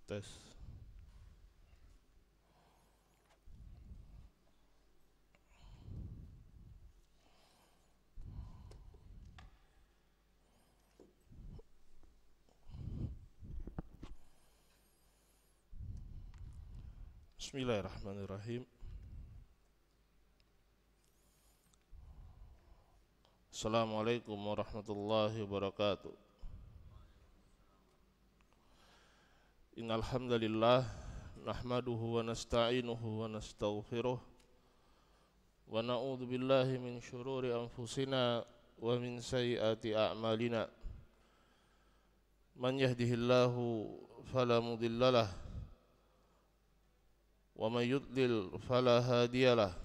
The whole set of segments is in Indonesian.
Tes. Bismillahirrahmanirrahim. Assalamualaikum warahmatullahi wabarakatuh. Innal hamdalillah nahmaduhu wa nasta'inuhu wa nastaghfiruh wa na'udzu billahi min syururi anfusina wa min sayyiati a'malina. Man yahdihillahu fala mudhillalah wa man yudlil fala hadiyalah.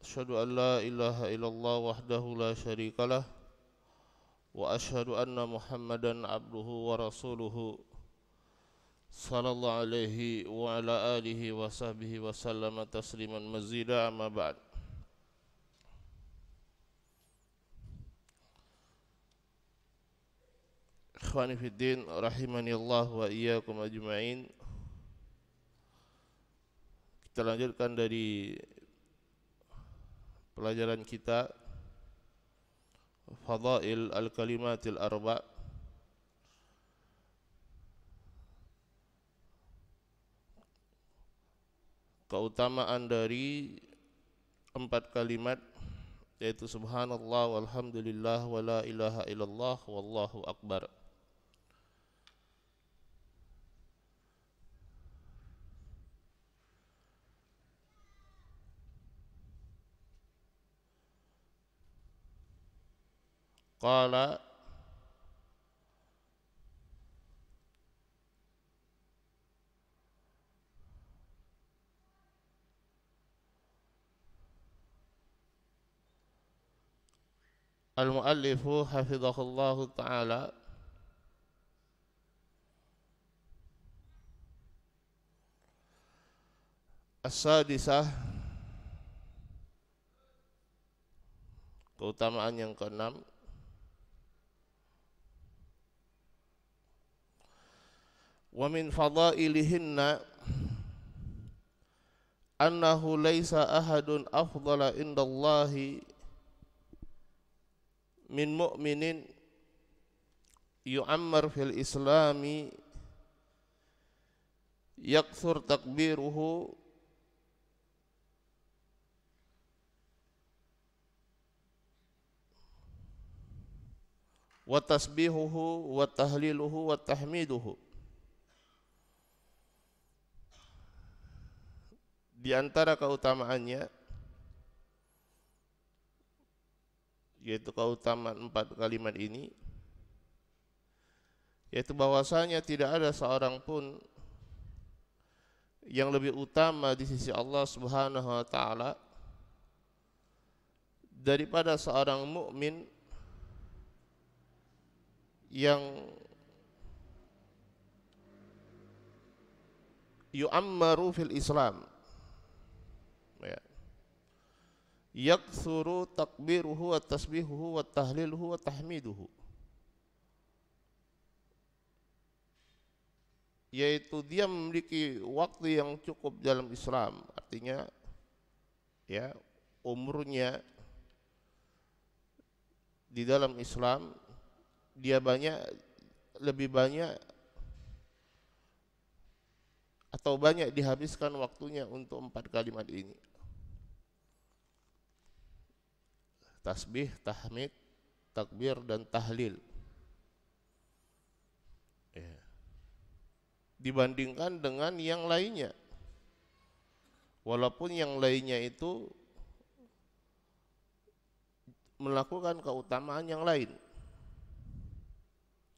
Asyhadu an la ilaha illallah wahdahu la syarikalah wa asyhadu anna Muhammadan abduhu wa rasuluhu sallallahu alaihi wa ala alihi wa sahbihi wa sallama tasliman mazida, amma ba'd. Ikhwani fiddin rahimani Allah wa iyyakum ajma'in. Kita lanjutkan dari pelajaran kita Fadail al-Kalimatil Arba', keutamaan dari 4 kalimat, yaitu subhanallah walhamdulillah wa la ilaha illallah wallahu akbar. Qala al-muallifu hafizahullahu ta'ala as-sadisah, keutamaan yang keenam, wa min fadailihinna annahu laisa ahadun afdala indallahi min mu'minin yu'ammar fil islami yakthur takbiruhu wa tasbihuhu wa tahliluhu wa tahmiduhu. Di antara keutamaannya, yaitu keutamaan 4 kalimat ini, yaitu bahwasanya tidak ada seorang pun yang lebih utama di sisi Allah Subhanahu wa taala daripada seorang mukmin yang yu'ammaru fil Islam, ya, yaktsuru takbiruhu wa tasbihuhu wa tahliluhu wa tahmiduhu, yaitu dia memiliki waktu yang cukup dalam Islam, artinya ya umurnya di dalam Islam dia lebih banyak atau banyak dihabiskan waktunya untuk 4 kalimat ini: tasbih, tahmid, takbir, dan tahlil, ya, dibandingkan dengan yang lainnya, walaupun yang lainnya itu melakukan keutamaan yang lain,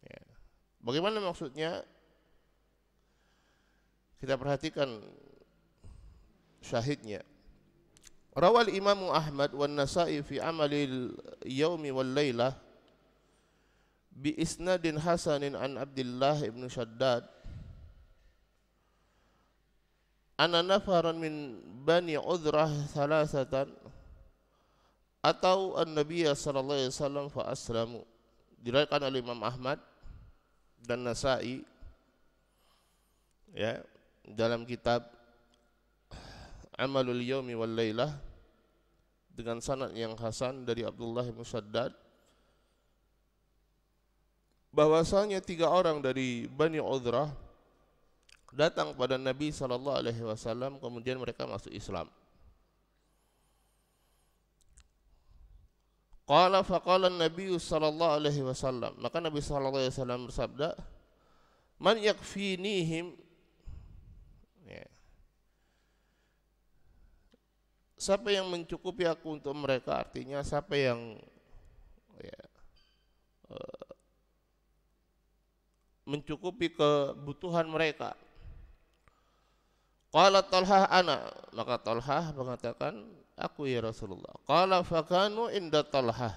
ya. Bagaimana maksudnya? Kita perhatikan syahidnya. Rawal Imam Ahmad wan Nasa'i fi amalil yaumi wal lailah bi isnadin hasanin an Abdullah ibn Shaddad anna nafaran min bani Udrah thalathatan atau an-nabiy sallallahu alaihi wasallam fa aslamu. Diriwayatkan oleh Imam Ahmad dan Nasa'i ya, dalam kitab Amalul Yaumi wal Lailah dengan sanad yang hasan dari Abdullah bin Shaddad bahwasanya 3 orang dari Bani Udrah datang pada Nabi SAW, kemudian mereka masuk Islam. Faqala Nabi SAW, maka Nabi SAW bersabda, man yakfinihim, ya, siapa yang mencukupi aku untuk mereka, artinya siapa yang, ya, mencukupi kebutuhan mereka. Qala Talhah ana, maka Talhah mengatakan, aku ya Rasulullah. Qala fakanu inda Talhah,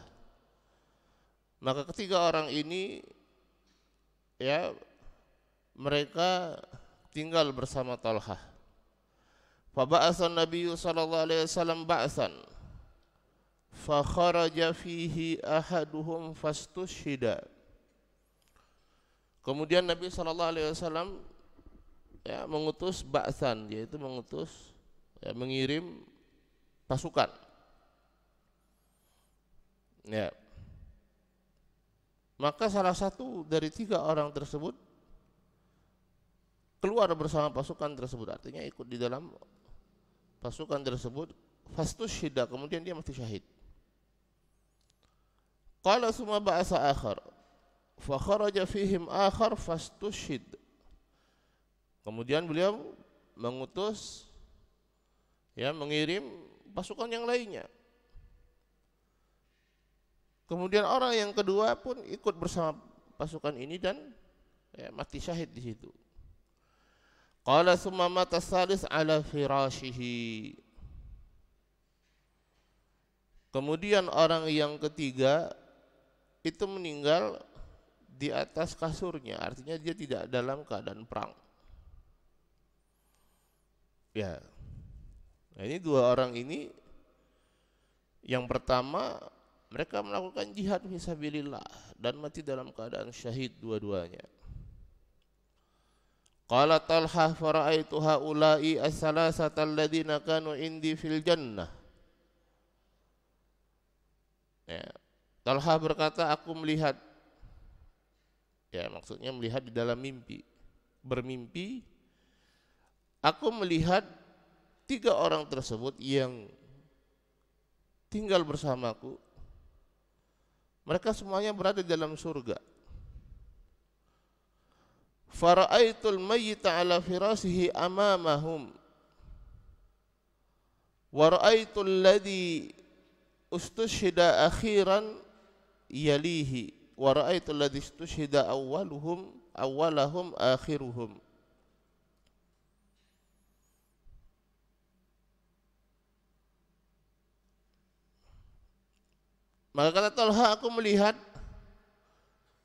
maka ketiga orang ini, ya, mereka tinggal bersama Talhah. Fa ba'atha Nabi sallallahu alaihi wasallam ba'than fa kharaja fihi ahaduhum fastushhida. Kemudian Nabi SAW, ya, mengutus ba'tsan, yaitu mengutus, ya, mengirim pasukan. Ya. Maka salah satu dari 3 orang tersebut keluar bersama pasukan tersebut, artinya ikut di dalam pasukan tersebut. Fastushhida, kemudian dia mati syahid. Qala summa ba'atsa akhar fa kharaja fihim akhar fastushhid. Kemudian beliau mengutus, ya, mengirim pasukan yang lainnya. Kemudian orang yang kedua pun ikut bersama pasukan ini dan, ya, mati syahid di situ. Qala summa mata salis ala firashihi. Kemudian orang yang ketiga itu meninggal di atas kasurnya, artinya dia tidak dalam keadaan perang. Ya, nah, ini 2 orang ini, yang pertama mereka melakukan jihad fisabilillah dan mati dalam keadaan syahid dua-duanya. Qala Talhah fara'aitu haula'i as-salasata alladziina kanu indi fil jannah. Ya, Talhah berkata, aku melihat, ya, maksudnya melihat di dalam mimpi, bermimpi, aku melihat 3 orang tersebut yang tinggal bersamaku. Mereka semuanya berada di dalam surga. Fara'aitul mayyita ala firasihi amamahum wa ra'aitul ladzi ustushhida akhiran yalihi wa ra'aitul ladzi ustushhida awwalahum akhiruhum. Maka kata Talha, aku melihat,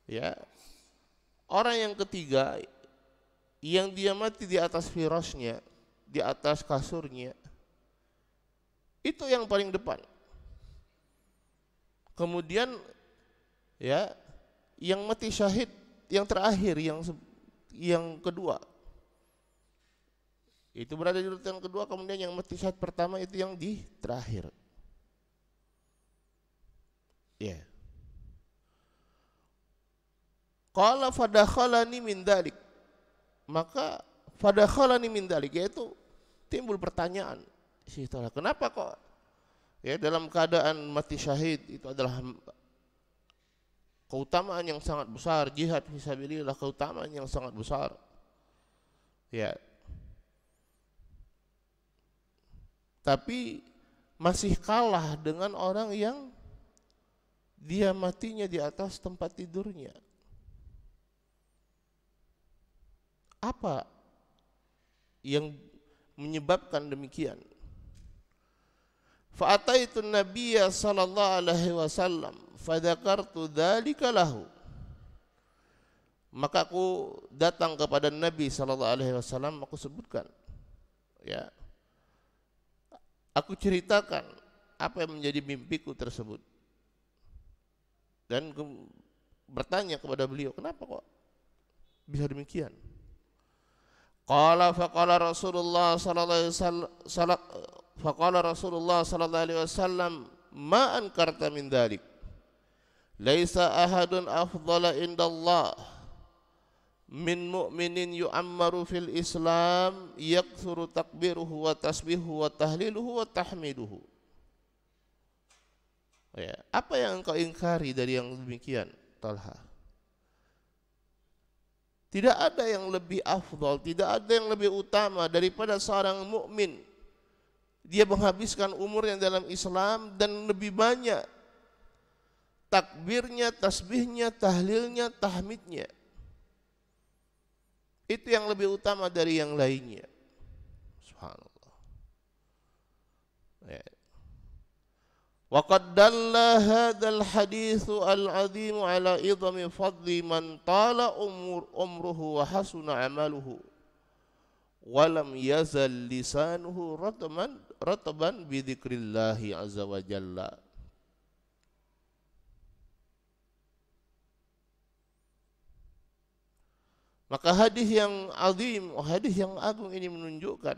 ya, orang yang ketiga yang dia mati di atas firasnya, di atas kasurnya, itu yang paling depan. Kemudian, ya, yang mati syahid yang terakhir, yang kedua, itu berada di urutan kedua. Kemudian yang mati syahid pertama itu yang di terakhir. Ya. Qala fadakhalani min dalik, maka fadakhalani min dalik, yaitu timbul pertanyaan, kenapa kok, ya, dalam keadaan mati syahid itu adalah keutamaan yang sangat besar, jihad fisabilillah keutamaan yang sangat besar, ya, tapi masih kalah dengan orang yang dia matinya di atas tempat tidurnya. Apa yang menyebabkan demikian? Fa'ataitu Nabiyya sallallahu alaihi wasallam fadzakartu dzalika lahu. Maka aku datang kepada Nabi sallallahu alaihi wasallam, aku sebutkan, ya, aku ceritakan apa yang menjadi mimpiku tersebut. Dan bertanya kepada beliau, kenapa kok bisa demikian? Qala faqala Rasulullah sallallahu alaihi wasallam faqala Rasulullah sallallahu alaihi wasallam ma ankarta min dzalik laisa ahadun afdala indallah min mu'minin yu'ammaru fil Islam yakthuru takbiruhu wa tasbihuhu wa tahliluhu wa tahmiduhu. Ya, apa yang engkau ingkari dari yang demikian, Talha? Tidak ada yang lebih afdal, tidak ada yang lebih utama daripada seorang mukmin. Dia menghabiskan umurnya dalam Islam dan lebih banyak takbirnya, tasbihnya, tahlilnya, tahmidnya. Itu yang lebih utama dari yang lainnya. Subhanallah. Ya. Wa qad dalla hadzal haditsu al-'azim 'ala idhami fadli man tala umruhu wa hasuna 'amaluhu wa lam yazal lisanuhu rataban bi dzikrillah azza wa jalla. Maka hadis yang azim, hadis yang agung ini menunjukkan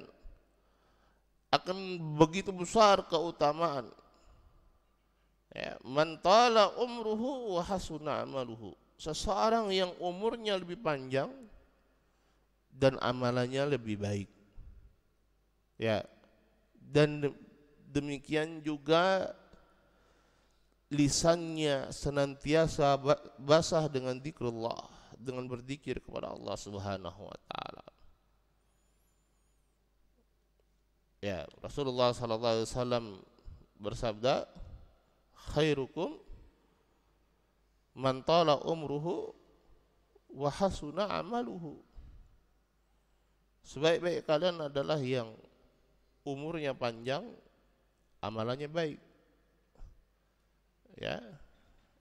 akan begitu besar keutamaan. Ya, man tala umruhu wa hasuna amaluhu. Seseorang yang umurnya lebih panjang dan amalannya lebih baik. Ya. Dan demikian juga lisannya senantiasa basah dengan zikrullah, dengan berzikir kepada Allah Subhanahu wa taala. Ya, Rasulullah sallallahu alaihi wasallam bersabda, khairukum man tala umruhu wa hasuna amaluhu. Sebaik-baik kalian adalah yang umurnya panjang, amalannya baik. Ya.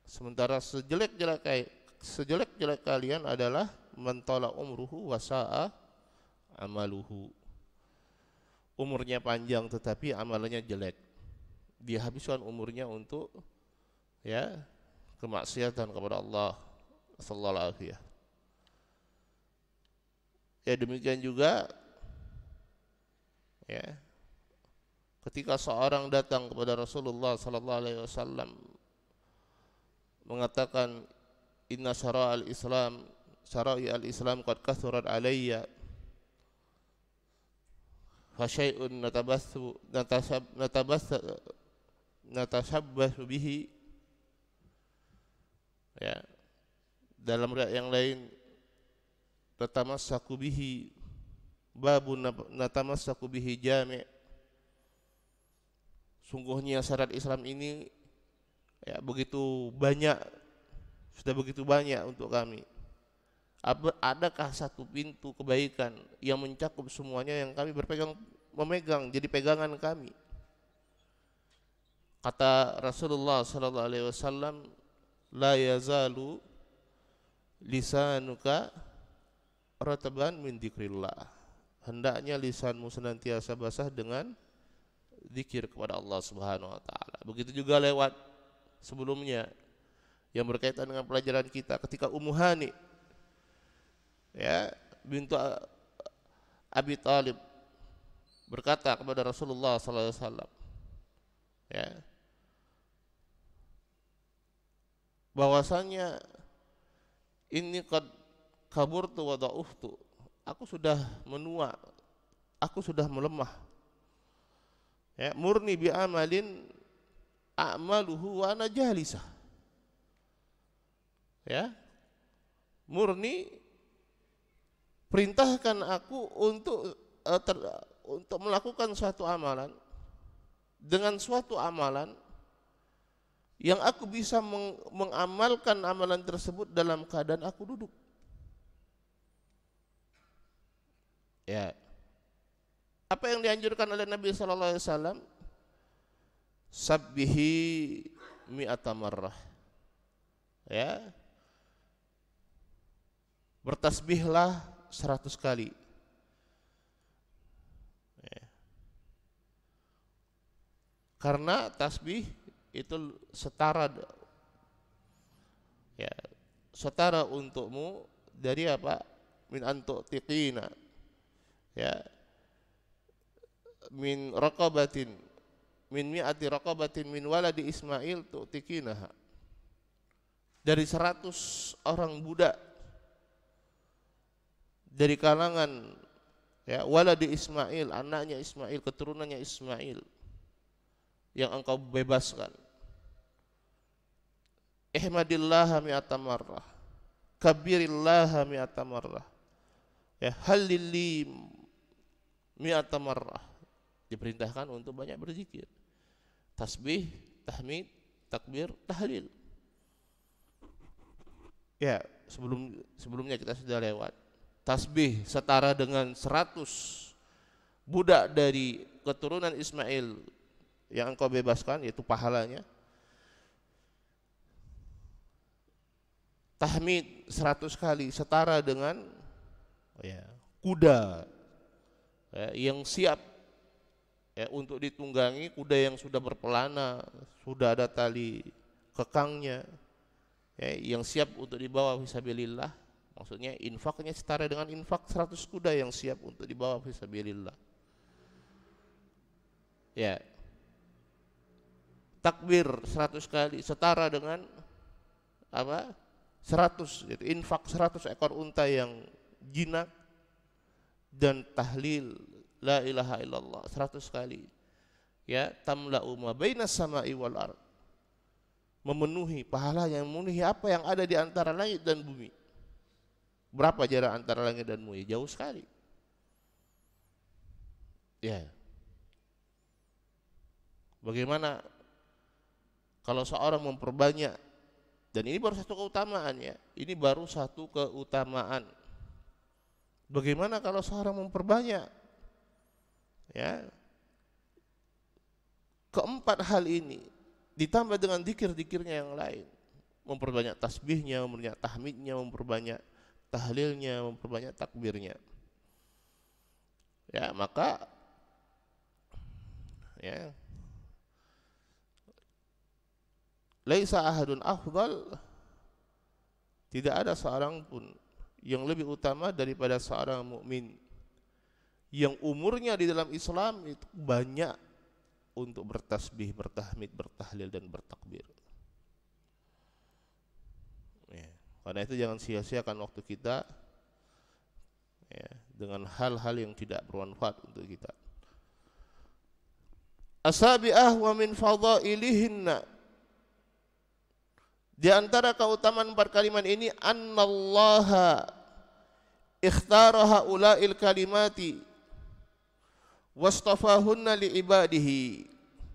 Sementara sejelek-jelek kalian adalah man tala umruhu wa sa'a amaluhu. Umurnya panjang tetapi amalannya jelek. Dia habiskan umurnya untuk kemaksiatan kepada Allah sallallahu alaihi wasallam. Ya, demikian juga ketika seorang datang kepada Rasulullah sallallahu alaihi wasallam mengatakan inna syara'i al-islam qad kathurat alayya fa syai'un natashabbasu bihi. Ya, dalam riwayat yang lain natamassaku bihi babun natamassaku bihi jami'. Sungguhnya syarat Islam ini begitu banyak, sudah begitu banyak untuk kami. Adakah satu pintu kebaikan yang mencakup semuanya yang kami memegang jadi pegangan kami? Kata Rasulullah sallallahu alaihi wasallam, la yazalu lisanuka rataban min dzikrillah. Hendaknya lisanmu senantiasa basah dengan zikir kepada Allah Subhanahu wa taala. Begitu juga lewat sebelumnya yang berkaitan dengan pelajaran kita ketika Ummu Hani bintu Abi Thalib berkata kepada Rasulullah sallallahu alaihi wasallam bahwasanya ini qad kaburtu wa dha'uftu, aku sudah menua, aku sudah melemah. Murni bi amalin a'maluhu wa ana jalisah. Murni perintahkan aku untuk melakukan suatu amalan dengan suatu amalan yang aku bisa mengamalkan amalan tersebut dalam keadaan aku duduk. Apa yang dianjurkan oleh Nabi sallallahu alaihi wasallam? Sabbihi mi'ata marrah. Bertasbihlah 100 kali. Karena tasbih itu setara setara untukmu dari apa? Min antu'tiqina ya, min raqabatin min mi'ati raqabatin min waladi Ismail tu'tikinaha, dari 100 orang budak dari kalangan ya waladi Ismail, anaknya Ismail, keturunannya Ismail yang engkau bebaskan. Ihmadillaha mi'ata marrah, kabirillaha mi'ata marrah, ya halili mi'ata marrah. Diperintahkan untuk banyak berzikir, tasbih, tahmid, takbir, tahlil. Ya, sebelumnya kita sudah lewat. Tasbih setara dengan 100 budak dari keturunan Ismail yang engkau bebaskan, yaitu pahalanya. Tahmid 100 kali setara dengan kuda yang siap untuk ditunggangi, kuda yang sudah berpelana, sudah ada tali kekangnya, yang siap untuk dibawa fisabilillah. Maksudnya infaknya setara dengan infak 100 kuda yang siap untuk dibawa fisabilillah. Ya. Takbir 100 kali setara dengan apa? 100, yaitu infak 100 ekor unta yang jinak, dan tahlil la ilaha illallah 100 kali. Ya, tamla'u ma bainas sama'i wal ard. Memenuhi, pahala yang memenuhi apa yang ada di antara langit dan bumi. Berapa jarak antara langit dan bumi? Jauh sekali. Ya. Bagaimana kalau seorang memperbanyak, dan ini baru satu keutamaan ya, ini baru satu keutamaan. Bagaimana kalau seorang memperbanyak? Ya, keempat hal ini ditambah dengan zikir-zikirnya yang lain, memperbanyak tasbihnya, memperbanyak tahmidnya, memperbanyak tahlilnya, memperbanyak takbirnya, ya maka ya laisa ahadun afdal, tidak ada seorang pun yang lebih utama daripada seorang mukmin yang umurnya di dalam Islam itu banyak untuk bertasbih, bertahmid, bertahlil, dan bertakbir. Ya, karena itu jangan sia-siakan waktu kita ya, dengan hal-hal yang tidak bermanfaat untuk kita. Asabi'ah wa min fadailihinna, di antara keutamaan 4 kalimat ini, annallaha ikhtara haula'il kalimati wastafahunna liibadihi.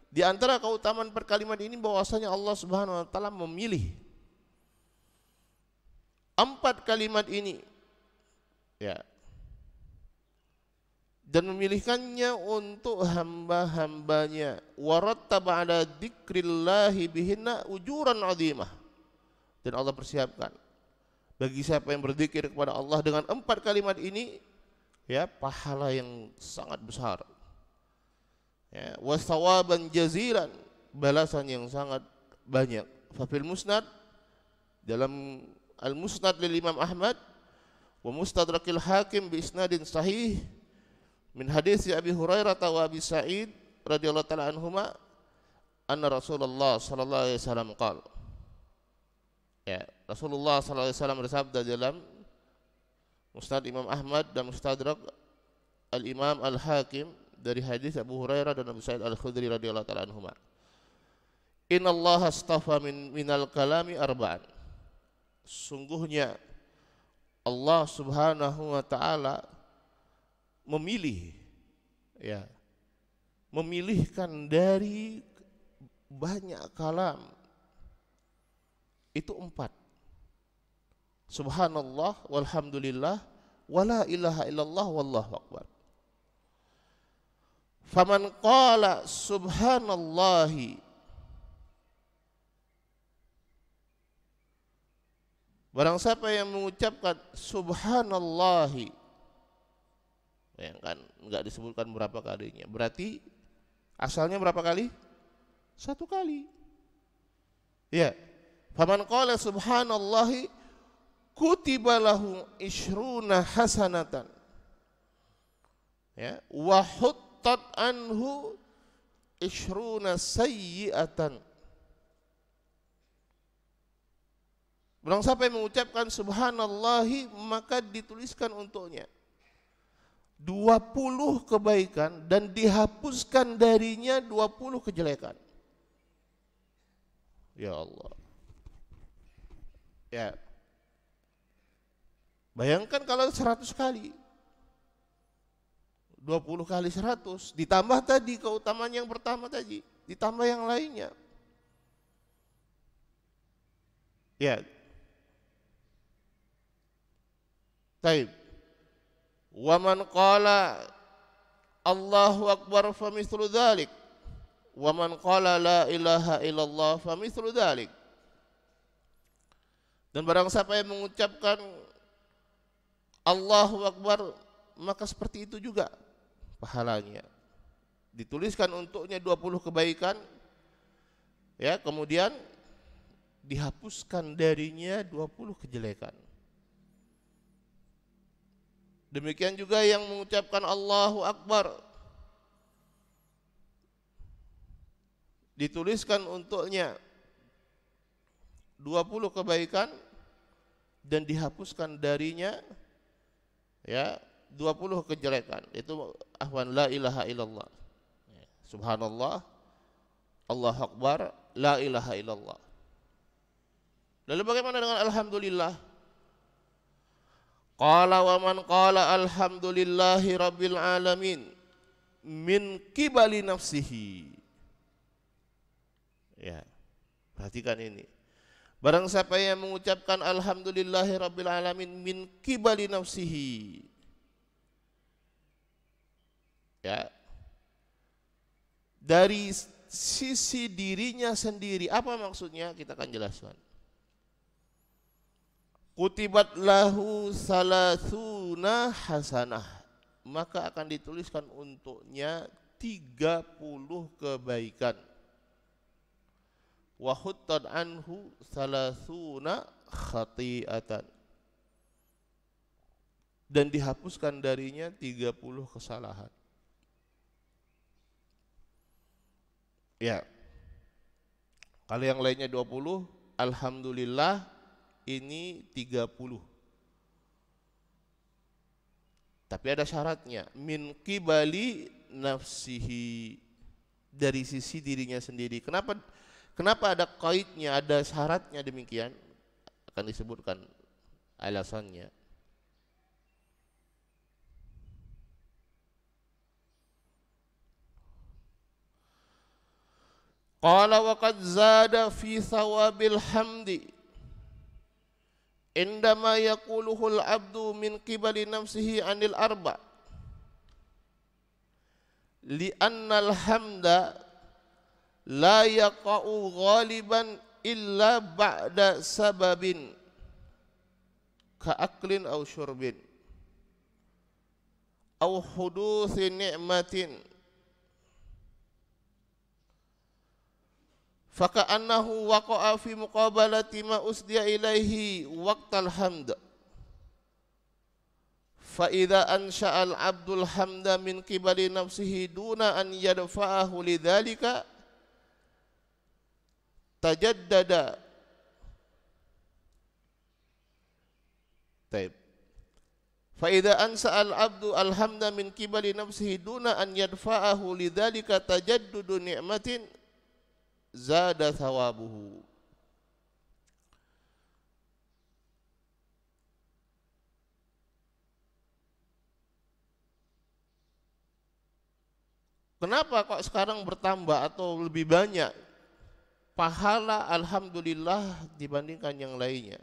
Di antara keutamaan 4 kalimat ini bahwasanya Allah Subhanahu wa taala memilih 4 kalimat ini ya, dan memilihkannya untuk hamba-hambanya. Warattaba ala dzikrillahi bihinna ujuran 'azimah. Dan Allah persiapkan bagi siapa yang berzikir kepada Allah dengan 4 kalimat ini ya, pahala yang sangat besar. Ya, wasawaban jazilan, balasan yang sangat banyak. Fafil musnad, dalam al-musnad lil Imam Ahmad, wa mustadrakil hakim bi isnadin sahih min hadis Abi Hurairah wa Abi Sa'id radhiyallahu ta'ala anhuma, anna Rasulullah sallallahu alaihi wasallam qala, ya, Rasulullah sallallahu alaihi wasallam bersabda dalam Musnad Imam Ahmad dan Mustadrak Al-Imam Al-Hakim dari hadis Abu Hurairah dan Abu Sa'id Al-Khudri radhiyallahu ta'ala anhuma, innallaha astafa minal kalami arba'an, sungguhnya Allah Subhanahu wa taala memilih ya, memilihkan dari banyak kalam itu 4. Subhanallah walhamdulillah wala ilaha illallah wallahu akbar. Faman qala subhanallahi, barang siapa yang mengucapkan subhanallahi, bayangkan enggak disebutkan berapa kalinya, berarti asalnya berapa kali? 1 kali. Ya. Faman qala subhanallahi kutiba lahu ishruna hasanatan, Ya, wa huttat anhu ishruna sayyi'atan. Barang siapa yang mengucapkan subhanallahi, maka dituliskan untuknya 20 kebaikan dan dihapuskan darinya 20 kejelekan. Ya Allah. Ya. Bayangkan kalau 100 kali. 20 kali 100 ditambah tadi keutamaan yang pertama tadi, ditambah yang lainnya. Ya. Taib. Wa man qala Allahu akbar fa mithlu dzalik. Wa man qala la ilaha illallah fa mithlu dzalik. Dan barang siapa yang mengucapkan Allahu akbar, maka seperti itu juga pahalanya. Dituliskan untuknya 20 kebaikan, ya, kemudian dihapuskan darinya 20 kejelekan. Demikian juga yang mengucapkan Allahu Akbar, dituliskan untuknya 20 kebaikan dan dihapuskan darinya, ya, 20 kejelekan. Itu ahwan la ilaha illallah. Subhanallah, Allahu Akbar, la ilaha illallah. Lalu bagaimana dengan alhamdulillah? Qala wa man qala alhamdulillahi rabbil alamin min qibali nafsihi. Ya, perhatikan ini. Barang siapa yang mengucapkan alhamdulillahi rabbil alamin min qibali nafsihi, ya, dari sisi dirinya sendiri. Apa maksudnya? Kita akan jelaskan. Kutibat lahu salasuna hasanah, maka akan dituliskan untuknya 30 kebaikan. Wa huttat anhu salasuna khati'atan, dan dihapuskan darinya 30 kesalahan. Ya. Kalau yang lainnya 20, alhamdulillah ini 30. Tapi ada syaratnya, min qibali nafsihi, dari sisi dirinya sendiri. Kenapa ada qaidnya, ada syaratnya demikian? Akan disebutkan alasannya. Qala wa qad zada fi thawabil hamdi indama yaquluhul abdu min qibali nafsihi anil arba, li'annal hamda la yaqa'u ghaliban illa ba'da sababin ka'aklin aw syurbin aw huduthi ni'matin faka'annahu waqa'a fi muqabalati ma usdiya ilaihi waqtal hamd. Fa idza ansha'al 'abdul hamda min qibali nafsihi duna an yadfa'ahu lidzalika tajaddada. Taib. Fa idza ansa'al 'abdu al-hamda min qibali nafsihi duna an yadfa'ahu lidzalika tajaddudu ni'matin zada thawabuhu. Kenapa kok sekarang bertambah atau lebih banyak pahala alhamdulillah dibandingkan yang lainnya?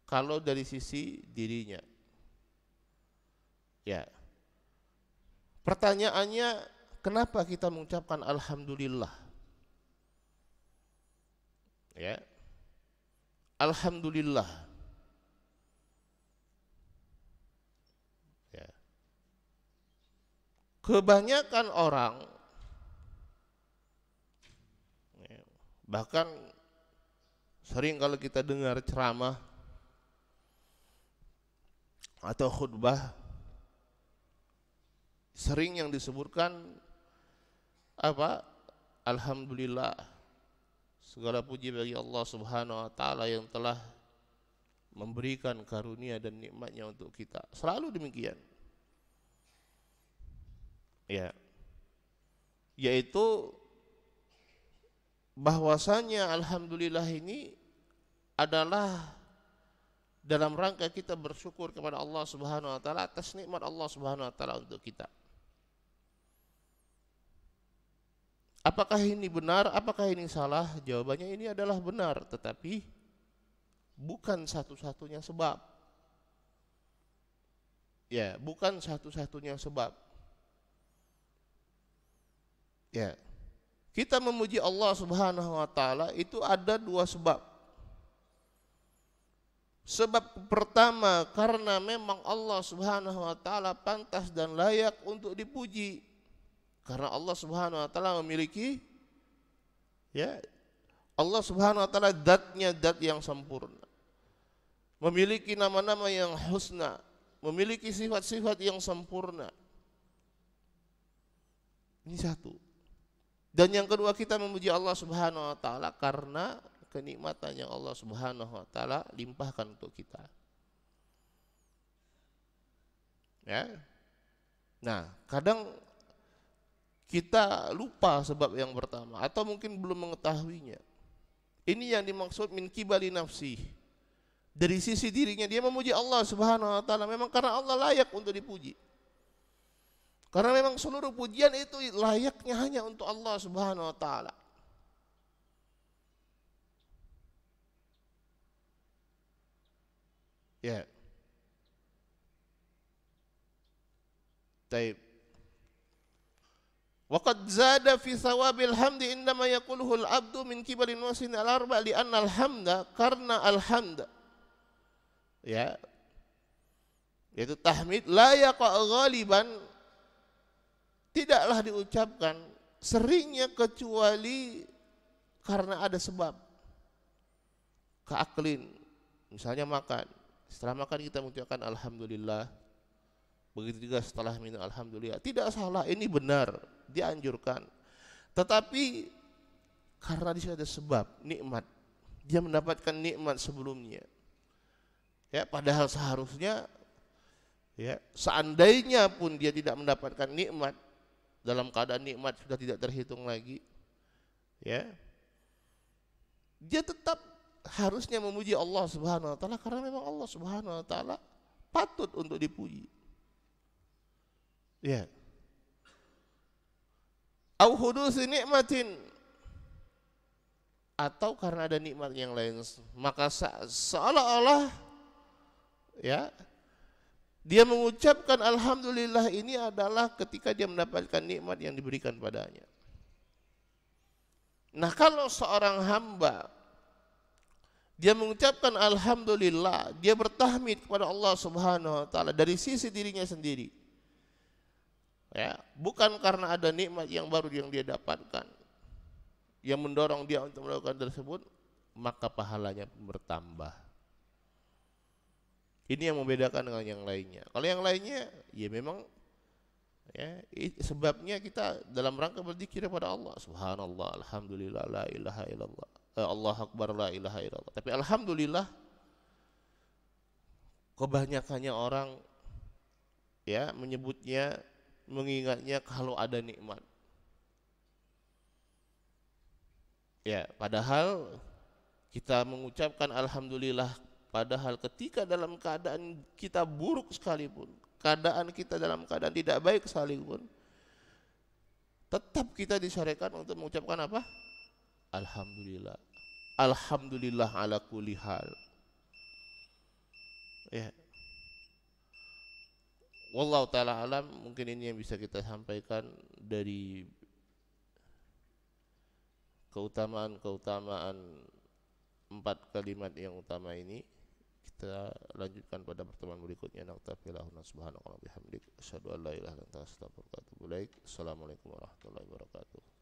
Kalau dari sisi dirinya, ya, pertanyaannya, kenapa kita mengucapkan alhamdulillah? Ya, alhamdulillah. Ya. Kebanyakan orang, ya, bahkan sering kalau kita dengar ceramah atau khutbah, Sering yang disebutkan apa? Alhamdulillah, segala puji bagi Allah Subhanahu wa taala yang telah memberikan karunia dan nikmatnya untuk kita. Selalu demikian. Ya. Yaitu bahwasanya alhamdulillah ini adalah dalam rangka kita bersyukur kepada Allah Subhanahu wa taala atas nikmat Allah Subhanahu wa taala untuk kita. Apakah ini benar? Apakah ini salah? Jawabannya ini adalah benar, tetapi bukan satu-satunya sebab. Ya, bukan satu-satunya sebab. Ya. Kita memuji Allah Subhanahu wa taala itu ada dua sebab. Sebab pertama, karena memang Allah Subhanahu wa taala pantas dan layak untuk dipuji. Karena Allah Subhanahu wa taala memiliki, ya, Allah Subhanahu wa taala zatnya zat yang sempurna. Memiliki nama-nama yang husna, memiliki sifat-sifat yang sempurna. Ini satu. Dan yang kedua, kita memuji Allah Subhanahu wa taala karena kenikmatan yang Allah Subhanahu wa taala limpahkan untuk kita. Ya. Nah, kadang kita lupa sebab yang pertama atau mungkin belum mengetahuinya. Ini yang dimaksud min kibali nafsi. Dari sisi dirinya dia memuji Allah Subhanahu wa taala memang karena Allah layak untuk dipuji. Karena memang seluruh pujian itu layaknya hanya untuk Allah Subhanahu wa taala. Ya. Taib. Waqad zada fi thawabil hamdi indama yaquluhu al-abdu min kibali nusin al-arba li anna al-hamda karena al-hamda. Ya. Yaitu tahmid la yaqa ghaliban, tidaklah diucapkan seringnya kecuali karena ada sebab. Keaklin, misalnya makan. Setelah makan kita mengucapkan alhamdulillah. Begitu juga setelah minum alhamdulillah. Tidak salah, ini benar, dianjurkan. Tetapi karena di sini ada sebab, nikmat. Dia mendapatkan nikmat sebelumnya. Ya, padahal seharusnya, ya, seandainya pun dia tidak mendapatkan nikmat, dalam keadaan nikmat sudah tidak terhitung lagi, ya, dia tetap harusnya memuji Allah Subhanahu wa taala karena memang Allah Subhanahu wa taala patut untuk dipuji. Ya. Au hudusi nikmatin, atau karena ada nikmat yang lain, maka seolah-olah, ya, dia mengucapkan alhamdulillah ini adalah ketika dia mendapatkan nikmat yang diberikan padanya. Nah, kalau seorang hamba dia mengucapkan alhamdulillah, dia bertahmid kepada Allah Subhanahu wa taala dari sisi dirinya sendiri. Ya, bukan karena ada nikmat yang baru yang dia dapatkan yang mendorong dia untuk melakukan tersebut, maka pahalanya bertambah. Ini yang membedakan dengan yang lainnya. Kalau yang lainnya, ya memang, ya, sebabnya kita dalam rangka berzikir kepada Allah. Subhanallah, alhamdulillah, la ilaha illallah, Allah akbar, la ilaha illallah. Tapi alhamdulillah, kebanyakannya orang, ya, menyebutnya, mengingatnya kalau ada nikmat. Ya, padahal kita mengucapkan alhamdulillah, padahal ketika dalam keadaan kita buruk sekalipun, keadaan kita dalam keadaan tidak baik sekalipun, tetap kita disyariatkan untuk mengucapkan apa? Alhamdulillah. Alhamdulillah ala kulli hal. Ya. Wallahu ta'ala alam, mungkin ini yang bisa kita sampaikan dari keutamaan-keutamaan 4 kalimat yang utama ini. Kita lanjutkan pada pertemuan berikutnya. Naqtafilahuna subhanallahi wa bihamdik asyhadu an la ilaha illa anta astaghfiruka wa atubu ilaik. Assalamualaikum warahmatullahi wabarakatuh.